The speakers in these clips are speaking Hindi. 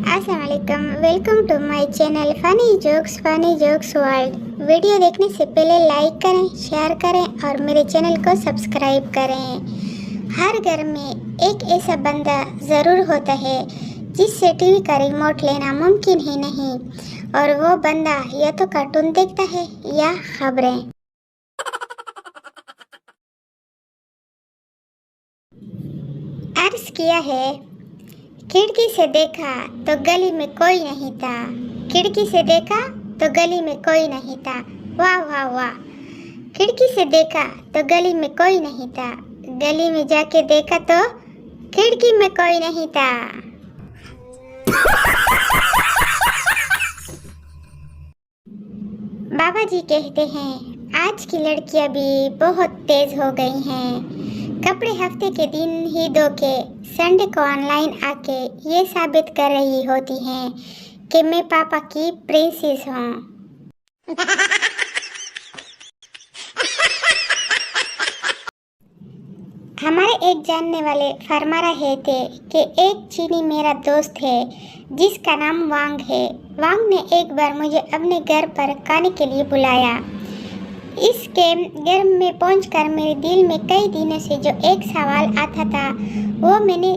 अस्सलामुअलैकुम, welcome to my channel funny jokes world. Video देखने से पहले लाइक करें, शेयर करें और मेरे चैनल को सब्सक्राइब करें। हर घर में एक ऐसा बंदा ज़रूर होता है जिससे टीवी का रिमोट लेना मुमकिन ही नहीं, और वो बंदा या तो कार्टून देखता है या खबरें। अर्ज किया है, खिड़की से देखा तो गली में कोई नहीं था। खिड़की से देखा तो गली में कोई नहीं था। वाह वाह वाह। खिड़की से देखा तो गली में कोई नहीं था, गली में जाके देखा तो खिड़की में कोई नहीं था। बाबा जी कहते हैं, आज की लड़कियां भी बहुत तेज हो गई हैं। कपड़े हफ्ते के दिन ही धो के संडे को ऑनलाइन आके ये साबित कर रही होती हैं कि मैं पापा की प्रिंसेस हूँ। हमारे एक जानने वाले फरमा रहे थे कि एक चीनी मेरा दोस्त है जिसका नाम वांग है। वांग ने एक बार मुझे अपने घर पर खाने के लिए बुलाया। इसके घर में पहुंचकर मेरे दिल में कई दिनों से जो एक सवाल आता था वो मैंने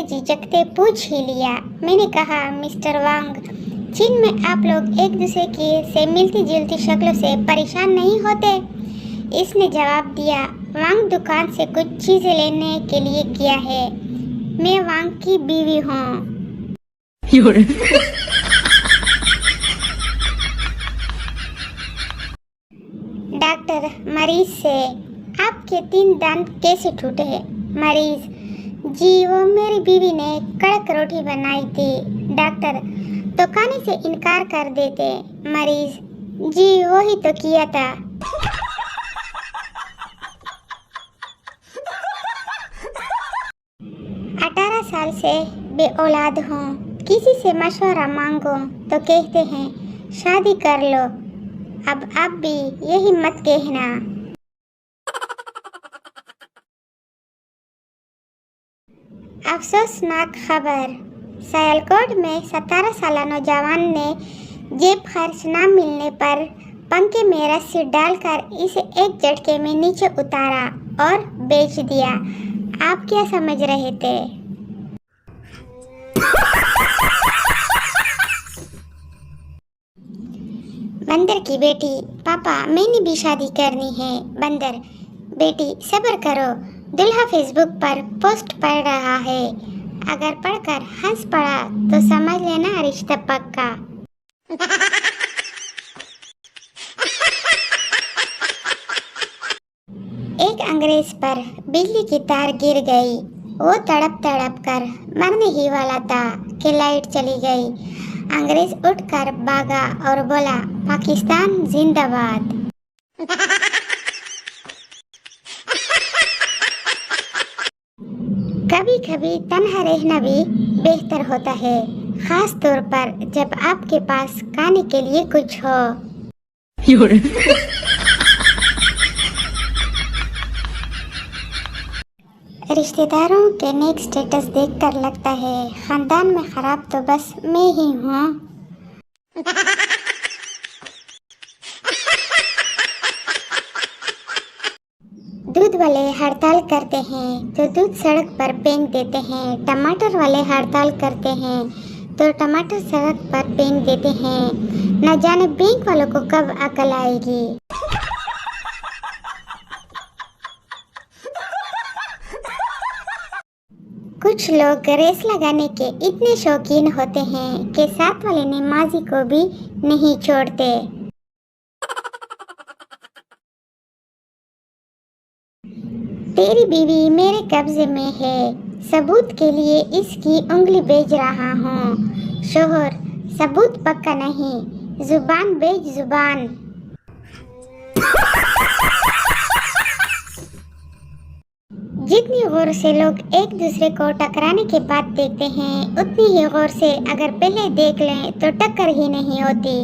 झिझकते पूछ ही लिया। मैंने कहा, मिस्टर वांग, चीन में आप लोग एक दूसरे की से मिलती जुलती शक्लों से परेशान नहीं होते? इसने जवाब दिया, वांग दुकान से कुछ चीज़ें लेने के लिए गया है, मैं वांग की बीवी हूँ। डॉक्टर मरीज से, आपके 3 दांत कैसे टूटे? मरीज, जी वो मेरी बीवी ने कड़क रोटी बनाई थी। डॉक्टर, तो खाने से इनकार कर देते। मरीज, जी वही तो किया था। 18 साल से बे औलाद हूँ। किसी से मशवरा मांगो तो कहते हैं शादी कर लो। अब आप भी यही मत कहना। अफसोसनाक खबर, सियालकोट में 17 साल नौजवान ने जेब खर्च न मिलने पर पंखे में रस्सी डालकर इसे एक झटके में नीचे उतारा और बेच दिया। आप क्या समझ रहे थे? बंदर की बेटी, पापा मैंने भी शादी करनी है। बंदर, बेटी सब्र करो, दूल्हा फेसबुक पर पोस्ट पढ़ रहा है, अगर पढ़कर हंस पड़ा तो समझ लेना रिश्ता पक्का। एक अंग्रेज पर बिजली की तार गिर गई। वो तड़प कर मरने ही वाला था कि लाइट चली गई। अंग्रेज उठकर भागा और बोला, पाकिस्तान जिंदाबाद। कभी कभी तन्हा रहना भी बेहतर होता है, खास तौर पर जब आपके पास खाने के लिए कुछ हो। रिश्तेदारों के नेक स्टेटस देखकर लगता है खानदान में खराब तो बस मैं ही हूँ। दूध वाले हड़ताल करते हैं तो दूध सड़क पर फेंक देते हैं। टमाटर वाले हड़ताल करते हैं तो टमाटर सड़क पर फेंक देते हैं। न जाने बैंक वालों को कब अकल आएगी। कुछ लोग रेस लगाने के इतने शौकीन होते हैं कि साथ वाले नमाजी को भी नहीं छोड़ते। तेरी बीवी मेरे कब्जे में है, सबूत के लिए इसकी उंगली बेच रहा हूँ। शोहर, सबूत पक्का नहीं, जुबान बेच जुबान। जितनी गौर से लोग एक दूसरे को टकराने के बाद देखते हैं, उतनी ही गौर से अगर पहले देख लें तो टक्कर ही नहीं होती।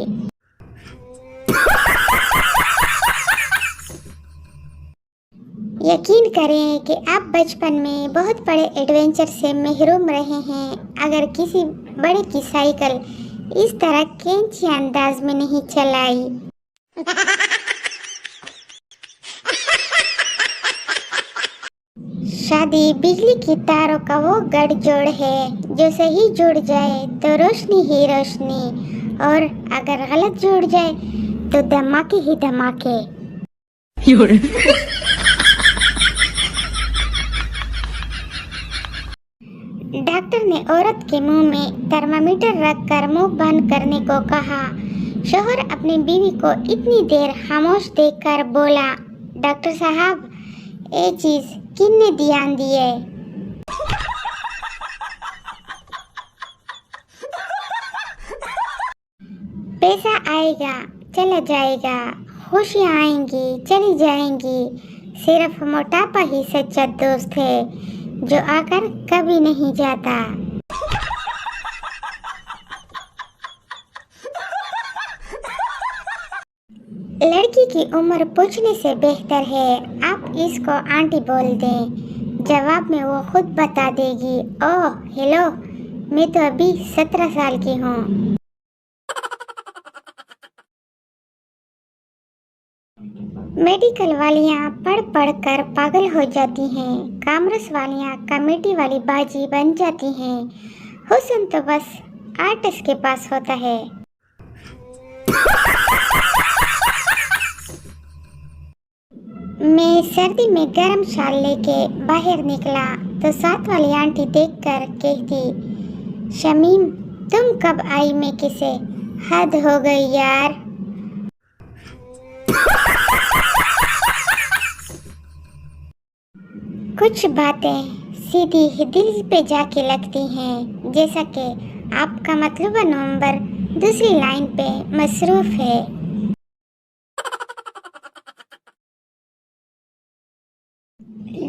यकीन करें कि आप बचपन में बहुत बड़े एडवेंचर से महरूम रहे हैं अगर किसी बड़े की साइकिल इस तरह कैंची अंदाज में नहीं चलाई। शादी बिजली की तारों का वो गठजोड़ है जो सही जुड़ जाए तो रोशनी ही रोशनी, और अगर गलत जुड़ जाए तो धमाके ही धमाके। डॉक्टर ने औरत के मुंह में थर्मामीटर रखकर मुंह बंद करने को कहा। शौहर अपनी बीवी को इतनी देर खामोश देखकर बोला, डॉक्टर साहब, ये चीज किसने ध्यान दिए? पैसा आएगा चला जाएगा, खुशियाँ आएंगी चली जाएंगी, सिर्फ मोटापा ही सच्चा दोस्त है जो आकर कभी नहीं जाता। लड़की की उम्र पूछने से बेहतर है आप इसको आंटी बोल दें, जवाब में वो खुद बता देगी। ओह हेलो, मैं तो अभी 17 साल की हूँ। मेडिकल वालियाँ पढ़ पढ़ कर पागल हो जाती हैं, कॉमर्स वालियाँ कमेटी वाली बाजी बन जाती हैं, हुस्न तो बस आर्टिस्ट के पास होता है। मैं सर्दी में गर्म शाल लेके बाहर निकला तो साथ वाली आंटी देखकर कहती, शमीम तुम कब आई मैं किसे? हद हो गई यार। कुछ बातें सीधी ही दिल पे जाके लगती हैं, जैसा कि आपका मतलूबा नंबर दूसरी लाइन पे मसरूफ है।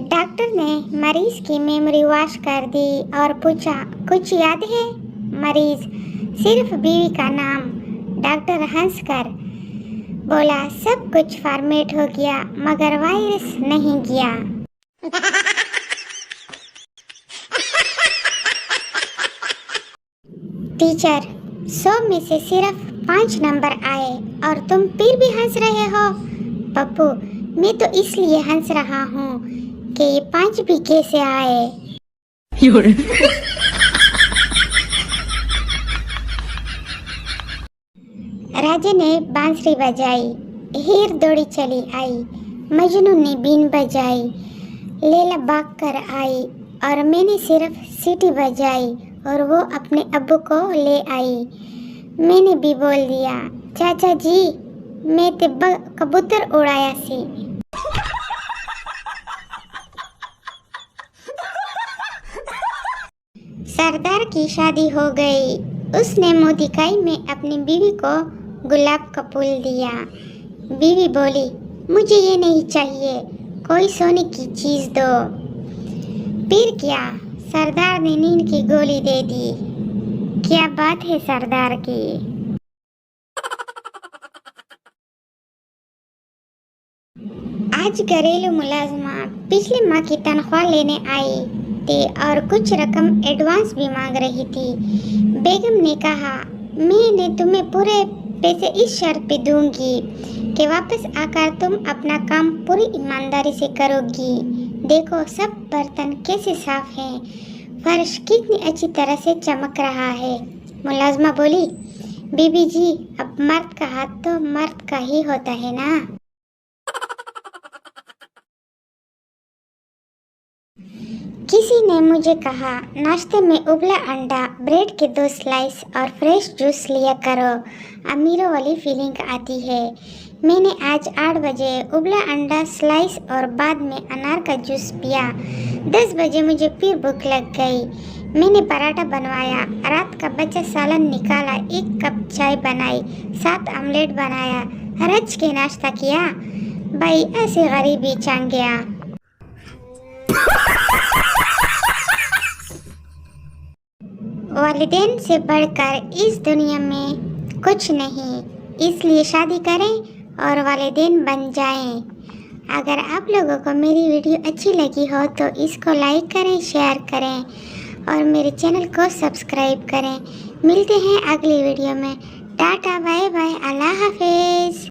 डॉक्टर ने मरीज की मेमोरी वॉश कर दी और पूछा, कुछ याद है? मरीज, सिर्फ बीवी का नाम। डॉक्टर हंसकर बोला, सब कुछ फॉर्मेट हो गया मगर वायरस नहीं गया। टीचर, 100 में से सिर्फ 5 नंबर आए और तुम फिर भी हंस रहे हो। पप्पू, मैं तो इसलिए हंस रहा हूँ कि ये 5 भी कैसे आए। राजा ने बांसुरी बजाई, हीर दौड़ी चली आई, मजनू ने बीन बजाई, लैला भाग कर आई और मैंने सिर्फ सीटी बजाई और वो अपने अब्बू को ले आई। मैंने भी बोल दिया, चाचा जी मैं तो कबूतर उड़ाया सी। सरदार की शादी हो गई। उसने मोदिकाई में अपनी बीवी को गुलाब का फूल दिया। बीवी बोली, मुझे ये नहीं चाहिए, कोई सोने की चीज दो। फिर क्या, सरदार ने नींद की गोली दे दी। क्या बात है सरदार की। आज घरेलू मुलाजमा पिछले माह की तनख्वाह लेने आई थी और कुछ रकम एडवांस भी मांग रही थी। बेगम ने कहा, मैंने तुम्हें पूरे पैसे इस शर्त पे दूंगी कि वापस आकर तुम अपना काम पूरी ईमानदारी से करोगी। देखो सब बर्तन कैसे साफ हैं, फर्श कितनी अच्छी तरह से चमक रहा है। मुलाजमा बोली, बीबी जी अब मर्द का हाथ तो मर्द का ही होता है ना। किसी ने मुझे कहा, नाश्ते में उबला अंडा, ब्रेड के 2 स्लाइस और फ्रेश जूस लिया करो, अमीरों वाली फीलिंग आती है। मैंने आज 8 बजे उबला अंडा स्लाइस और बाद में अनार का जूस पिया। 10 बजे मुझे फिर भूख लग गई। मैंने पराठा बनवाया, रात का बचा सालन निकाला, 1 कप चाय बनाई, 7 ऑमलेट बनाया, रच के नाश्ता किया। भाई ऐसे गरीबी चांग गया। वालिदैन से बढ़कर इस दुनिया में कुछ नहीं, इसलिए शादी करें और वालिदैन बन जाएं। अगर आप लोगों को मेरी वीडियो अच्छी लगी हो तो इसको लाइक करें, शेयर करें और मेरे चैनल को सब्सक्राइब करें। मिलते हैं अगली वीडियो में। टाटा बाय बाय, अल्लाह हाफिज़।